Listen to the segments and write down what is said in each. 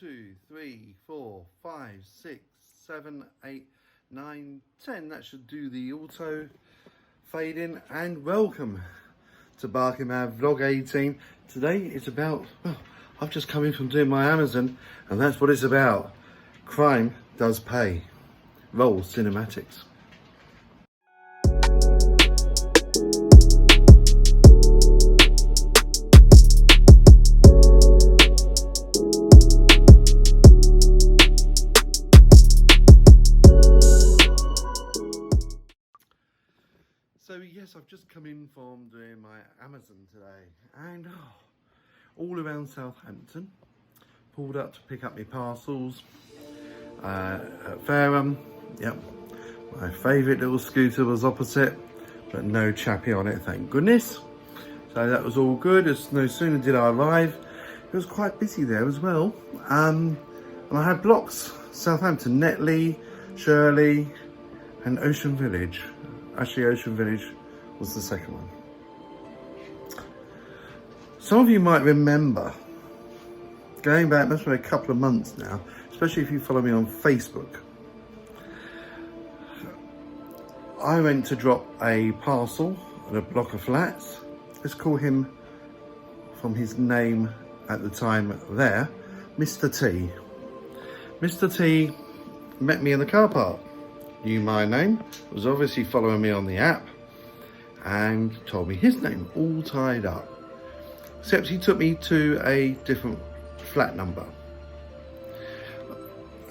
2, 3, 4, 5, 6, 7, 8, 9, 10. That should do the auto fade in. And welcome to Barking Mad Vlog 18. Today it's about, well, I've just come in from doing my Amazon and that's what it's about. Crime does pay. Roll cinematics. So yes, I've just come in from doing my Amazon today and all around Southampton. Pulled up to pick up my parcels at Fareham. Yep, my favourite little scooter was opposite, but no chappie on it, thank goodness. So that was all good. As no sooner did I arrive, it was quite busy there as well. And I had blocks: Southampton, Netley, Shirley and Ocean Village. Actually, Ocean Village was the second one. Some of you might remember, going back, must be a couple of months now, especially if you follow me on Facebook, I went to drop a parcel at a block of flats. Let's call him, from his name at the time there, Mr. T. Mr. T met me in the car park. Knew my name, was obviously following me on the app, and told me his name, all tied up. Except he took me to a different flat number.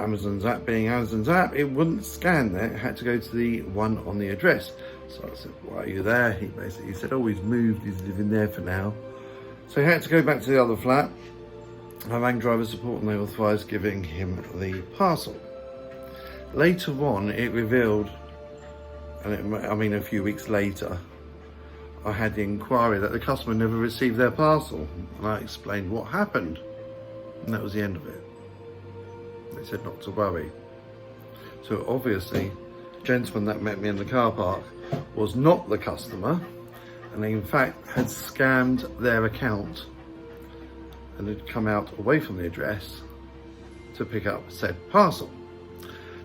Amazon's app being Amazon's app, it wouldn't scan there, it had to go to the one on the address. So I said, why are you there? He basically said, oh, he's moved, he's living there for now. So he had to go back to the other flat. I rang driver support and they authorised giving him the parcel. Later on, it revealed, and a few weeks later, I had the inquiry that the customer never received their parcel. And I explained what happened. And that was the end of it. They said not to worry. So obviously, the gentleman that met me in the car park was not the customer. And they in fact had scammed their account and had come out away from the address to pick up said parcel.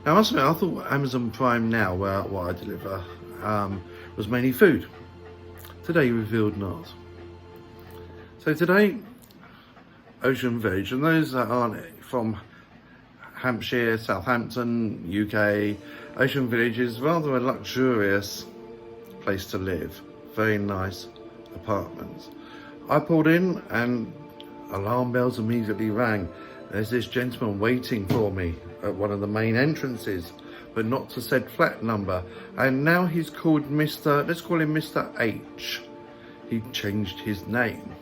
Now, I must admit, I thought Amazon Prime Now, where what I deliver, was mainly food. Today revealed not. So today, Ocean Village, and those that aren't from Hampshire, Southampton, UK, Ocean Village is rather a luxurious place to live. Very nice apartments. I pulled in and alarm bells immediately rang. There's this gentleman waiting for me at one of the main entrances, but not to said flat number. And now he's called Mr. Let's call him Mr. H. He changed his name.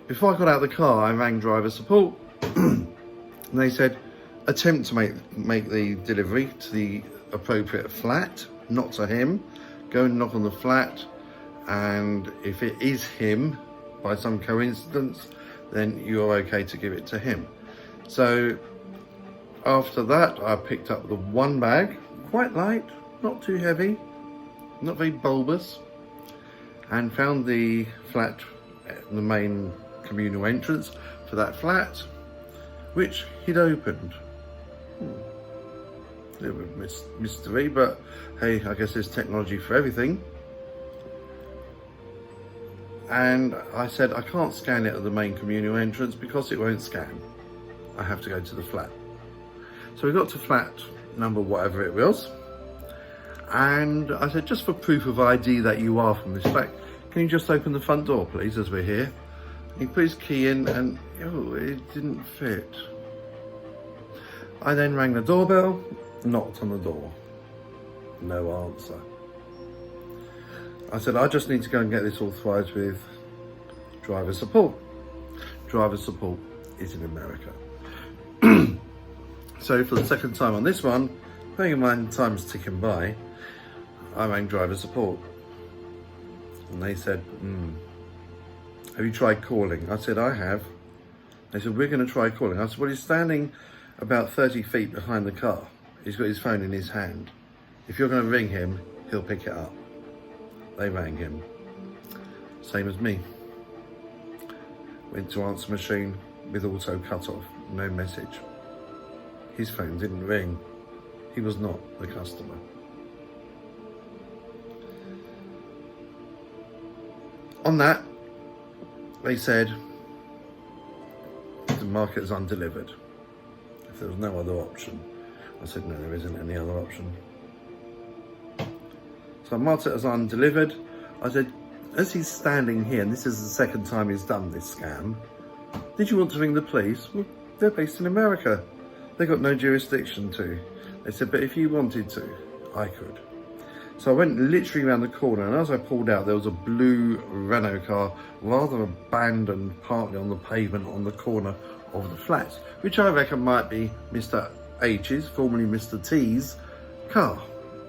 Before I got out of the car, I rang driver support and they said, attempt to make the delivery to the appropriate flat, not to him. Go and knock on the flat, and if it is him, by some coincidence, then you're okay to give it to him. So after that, I picked up the one bag, quite light, not too heavy, not very bulbous, and found the flat, the main communal entrance for that flat, which he'd opened. A little bit of mystery, but hey, I guess there's technology for everything. And I said, I can't scan it at the main communal entrance because it won't scan. I have to go to the flat. So we got to flat number whatever it was. And I said, just for proof of ID that you are from this flat, can you just open the front door, please, as we're here? He put his key in and it didn't fit. I then rang the doorbell, knocked on the door. No answer. I said, I just need to go and get this authorised with driver support. Driver support is in America. So for the second time on this one, bearing in mind time's ticking by, I rang driver support. And they said, have you tried calling? I said, I have. They said, we're going to try calling. I said, well, he's standing about 30 feet behind the car. He's got his phone in his hand. If you're going to ring him, he'll pick it up. They rang him. Same as me. Went to answer machine, with auto cut off, no message. His phone didn't ring. He was not the customer. On that, they said the market is undelivered. If there was no other option. I said, no, there isn't any other option. So I marked it as undelivered. I said, as he's standing here, and this is the second time he's done this scam, did you want to ring the police? Well, they're based in America. They got no jurisdiction to. They said, but if you wanted to, I could. So I went literally around the corner, and as I pulled out, there was a blue Renault car, rather abandoned, partly on the pavement on the corner of the flats, which I reckon might be Mr. H's, formerly Mr. T's, car.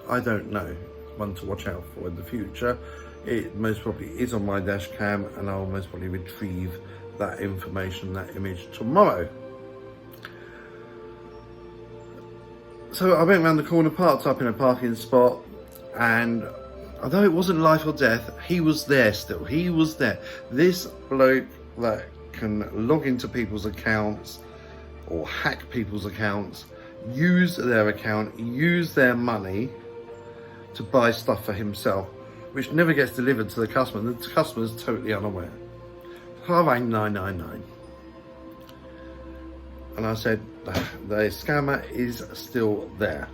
I don't know. One to watch out for in the future. It most probably is on my dash cam, and I'll most probably retrieve that information, that image tomorrow. So I went around the corner, parked up in a parking spot, and although it wasn't life or death, he was there still. He was there. This bloke that can log into people's accounts or hack people's accounts, use their account, use their money to buy stuff for himself, which never gets delivered to the customer. The customer's totally unaware. So I rang 999. And I said, the scammer is still there.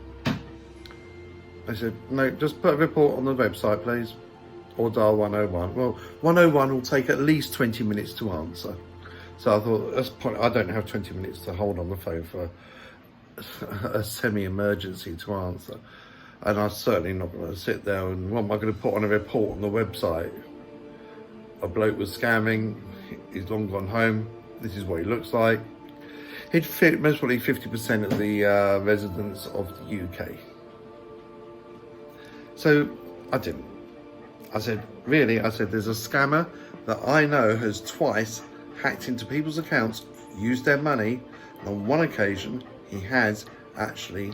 They said, no, just put a report on the website, please, or dial 101. Well, 101 will take at least 20 minutes to answer. So I thought, that's point. I don't have 20 minutes to hold on the phone for a semi-emergency to answer. And I'm certainly not going to sit there and, what am I going to put on a report on the website? A bloke was scamming, he's long gone home, this is what he looks like. He'd fit most probably 50% of the residents of the UK. So I didn't. I said, really? I said, there's a scammer that I know has twice hacked into people's accounts, used their money, and on one occasion he has actually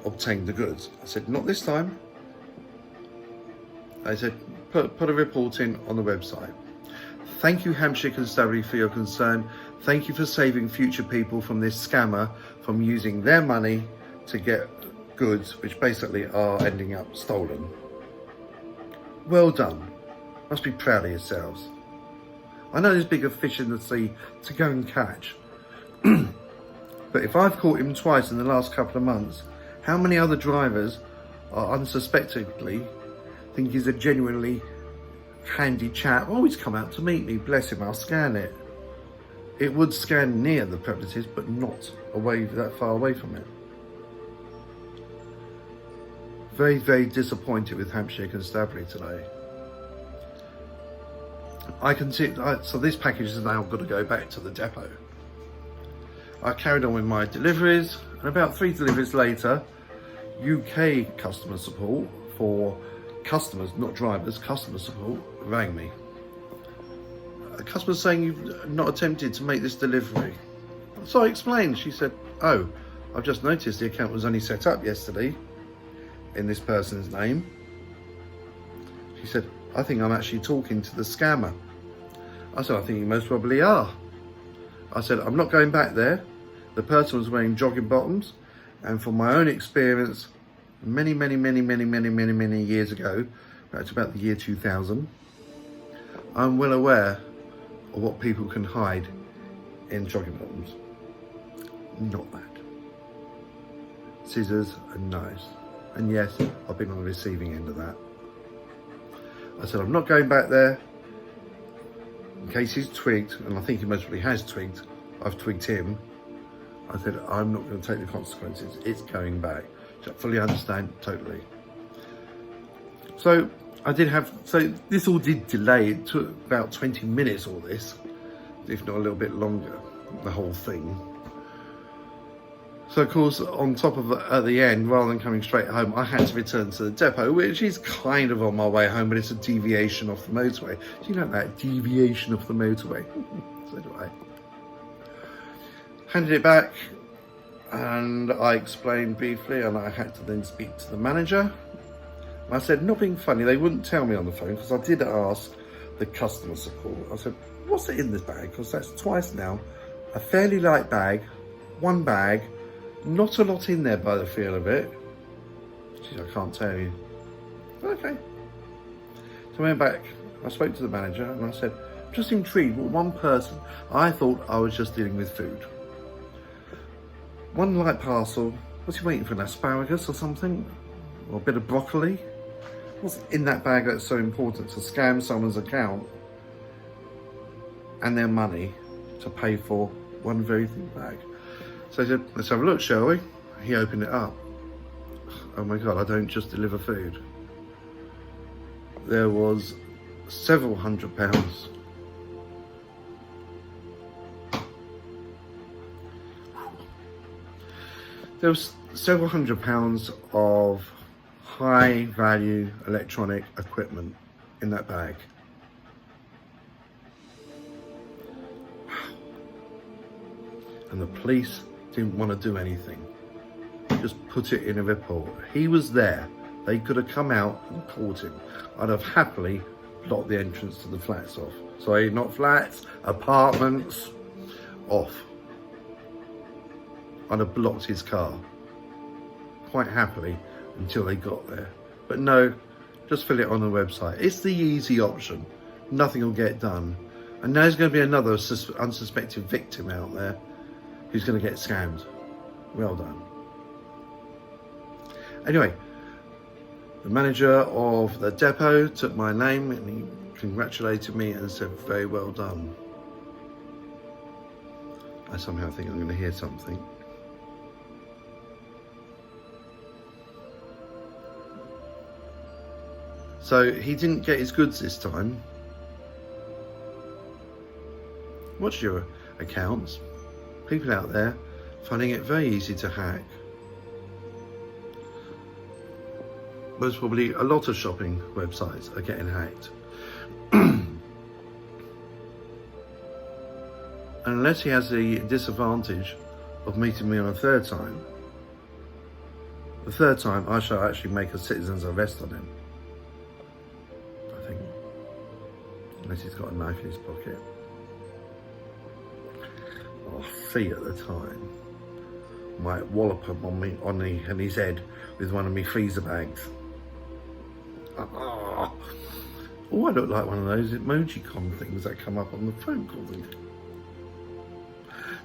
obtained the goods. I said, not this time. I said, put a report in on the website. Thank you, Hampshire Constabulary, for your concern. Thank you for saving future people from this scammer from using their money to get goods which basically are ending up stolen. Well done. Must be proud of yourselves. I know there's bigger fish in the sea to go and catch. But if I've caught him twice in the last couple of months, how many other drivers are unsuspectingly think he's a genuinely handy chap? Oh, he's come out to meet me, bless him, I'll scan it. It would scan near the premises, but not away, that far away from it. Very, very disappointed with Hampshire Constabulary today. I can see, so this package is now got to go back to the depot. I carried on with my deliveries, and about 3 deliveries later, UK customer support for customers, not drivers, customer support, rang me. A customer saying you've not attempted to make this delivery. So I explained. She said, oh, I've just noticed the account was only set up yesterday in this person's name. She said, I think I'm actually talking to the scammer. I said, I think you most probably are. I said, I'm not going back there. The person was wearing jogging bottoms, and from my own experience, many years ago, that's about the year 2000, I'm well aware of what people can hide in jogging bottoms. Not that. Scissors and knives. And yes, I've been on the receiving end of that. I said, I'm not going back there. In case he's twigged, and I think he most probably has twigged, I've twigged him. I said, I'm not going to take the consequences. It's going back. I fully understand, totally. So I did have, so this all did delay. It took about 20 minutes, all this, if not a little bit longer, the whole thing. So of course, on top of at the end, rather than coming straight home, I had to return to the depot, which is kind of on my way home, but it's a deviation off the motorway. Do you know that? Deviation off the motorway. So do I. Handed it back, and I explained briefly, and I had to then speak to the manager. I said, not being funny, they wouldn't tell me on the phone, because I did ask the customer support. I said, what's in this bag? Because that's twice now. A fairly light bag, one bag, not a lot in there by the feel of it. Jeez, I can't tell you. Okay. So I went back, I spoke to the manager and I said, I'm just intrigued with one person. I thought I was just dealing with food. One light parcel, what's he waiting for, an asparagus or something? Or a bit of broccoli? What's in that bag that's so important to scam someone's account and their money to pay for one very thin bag? So I said, let's have a look, shall we? He opened it up. Oh my God, I don't just deliver food. There was several £100s. There was several £100s of high value electronic equipment in that bag. And the police didn't want to do anything. Just put it in a report. He was there. They could have come out and caught him. I'd have happily blocked the entrance to the flats off. Sorry, not flats, apartments, off. I'd have blocked his car quite happily until they got there. But no, just fill it on the website. It's the easy option. Nothing will get done. And now there's going to be another unsuspected victim out there who's going to get scammed. Well done. Anyway, the manager of the depot took my name and he congratulated me and said, very well done. I somehow think I'm going to hear something. So he didn't get his goods this time. Watch your accounts. People out there finding it very easy to hack. Most probably a lot of shopping websites are getting hacked. Unless he has the disadvantage of meeting me on a third time, the third time I shall actually make a citizen's arrest on him. I think. Unless he's got a knife in his pocket. Or feet at the time. Might wallop him on his head with one of my freezer bags. Oh, I look like one of those emoji-con things that come up on the phone call.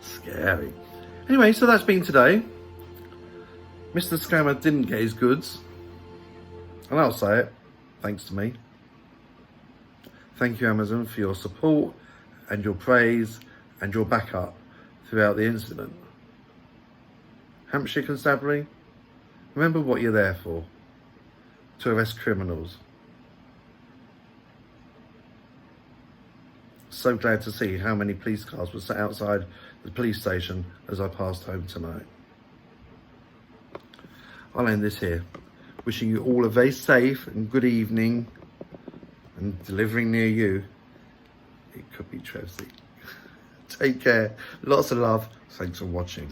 Scary. Anyway, so that's been today. Mr. Scammer didn't get his goods. And I'll say it, thanks to me. Thank you, Amazon, for your support and your praise and your backup throughout the incident. Hampshire Constabulary, remember what you're there for. To arrest criminals. So glad to see how many police cars were sat outside the police station as I passed home tonight. I'll end this here. Wishing you all a very safe and good evening, and delivering near you, it could be Trevsy. Take care, lots of love, thanks for watching.